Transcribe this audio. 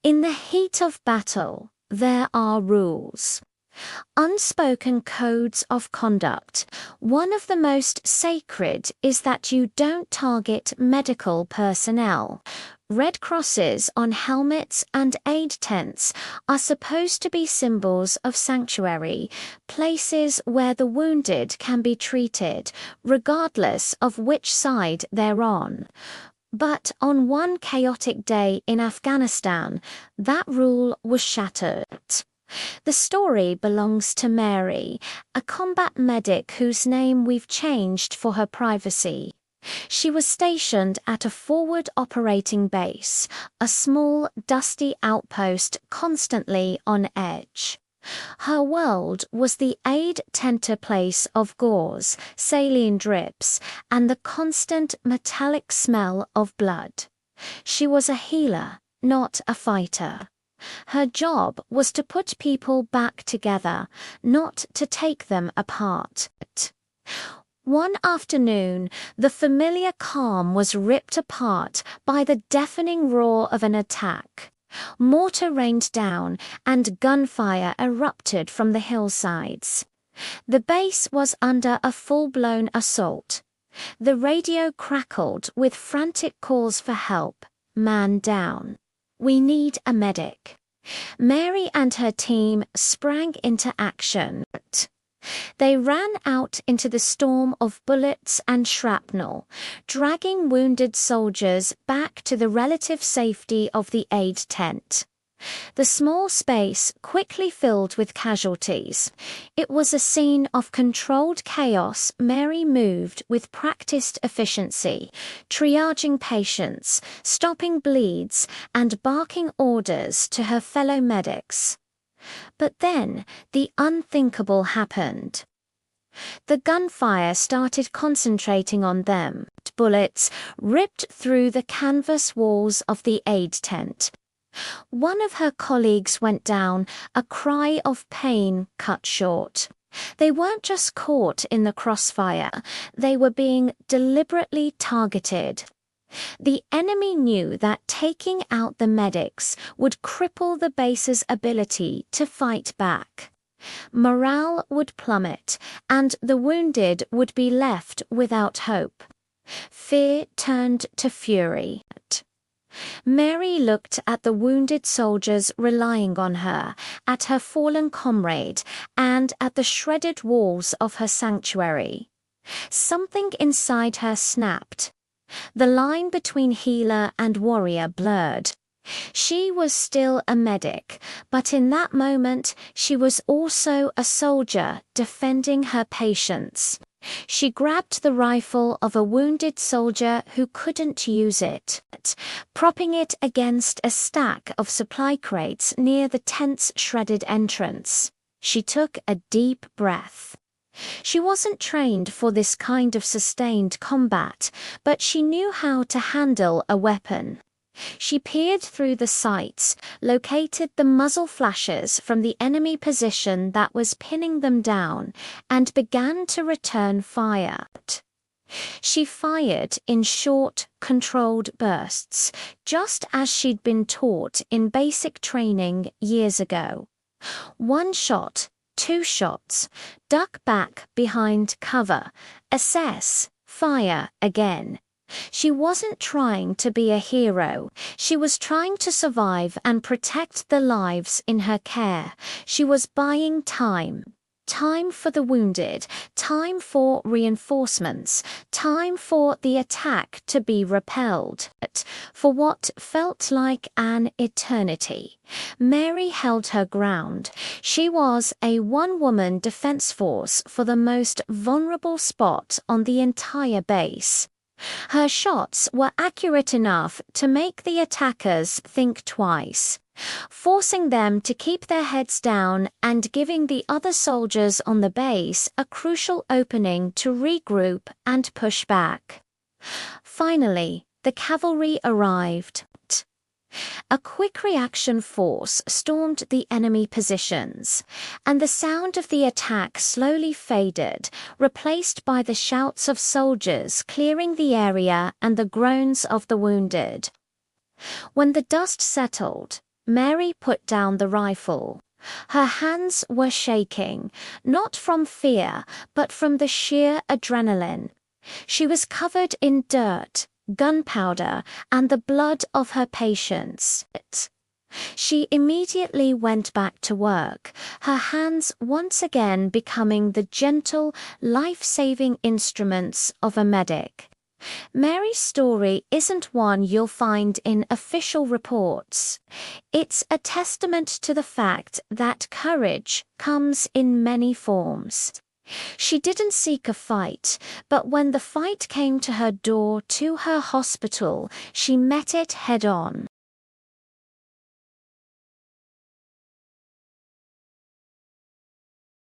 In the heat of battle, there are rules. Unspoken codes of conduct. One of the most sacred is that you don't target medical personnel. Red crosses on helmets and aid tents are supposed to be symbols of sanctuary, places where the wounded can be treated, regardless of which side they're on. But on one chaotic day in Afghanistan, that rule was shattered. The story belongs to Mary, a combat medic whose name we've changed for her privacy. She was stationed at a forward operating base, a small, dusty outpost constantly on edge. Her world was the aid tenter place of gauze, saline drips, and the constant metallic smell of blood. She was a healer, not a fighter. Her job was to put people back together, not to take them apart. One afternoon, the familiar calm was ripped apart by the deafening roar of an attack. Mortar rained down, and gunfire erupted from the hillsides. The base was under a full-blown assault. The radio crackled with frantic calls for help. Man down. We need a medic. Mary and her team sprang into action. They ran out into the storm of bullets and shrapnel, dragging wounded soldiers back to the relative safety of the aid tent. The small space quickly filled with casualties. It was a scene of controlled chaos. Mary moved with practiced efficiency, triaging patients, stopping bleeds, and barking orders to her fellow medics. But then, the unthinkable happened. The gunfire started concentrating on them. Bullets ripped through the canvas walls of the aid tent. One of her colleagues went down, a cry of pain cut short. They weren't just caught in the crossfire, they were being deliberately targeted. The enemy knew that taking out the medics would cripple the base's ability to fight back. Morale would plummet, and the wounded would be left without hope. Fear turned to fury. Mary looked at the wounded soldiers relying on her, at her fallen comrade, and at the shredded walls of her sanctuary. Something inside her snapped. The line between healer and warrior blurred. She was still a medic, but in that moment she was also a soldier defending her patients. She grabbed the rifle of a wounded soldier who couldn't use it, propping it against a stack of supply crates near the tent's shredded entrance. She took a deep breath. She wasn't trained for this kind of sustained combat, but she knew how to handle a weapon. She peered through the sights, located the muzzle flashes from the enemy position that was pinning them down, and began to return fire. She fired in short, controlled bursts, just as she'd been taught in basic training years ago. One shot, 2 shots, duck back behind cover, assess, fire again. She wasn't trying to be a hero. She was trying to survive and protect the lives in her care. She was buying time. Time for the wounded, time for reinforcements, time for the attack to be repelled. For what felt like an eternity, Mary held her ground. She was a one-woman defense force for the most vulnerable spot on the entire base. Her shots were accurate enough to make the attackers think twice, forcing them to keep their heads down and giving the other soldiers on the base a crucial opening to regroup and push back. Finally, the cavalry arrived. A quick reaction force stormed the enemy positions, and the sound of the attack slowly faded, replaced by the shouts of soldiers clearing the area and the groans of the wounded. When the dust settled, Mary put down the rifle. Her hands were shaking, not from fear, but from the sheer adrenaline. She was covered in dirt, gunpowder, and the blood of her patients. She immediately went back to work, her hands once again becoming the gentle, life-saving instruments of a medic. Mary's story isn't one you'll find in official reports. It's a testament to the fact that courage comes in many forms. She didn't seek a fight, but when the fight came to her door to her hospital, she met it head-on.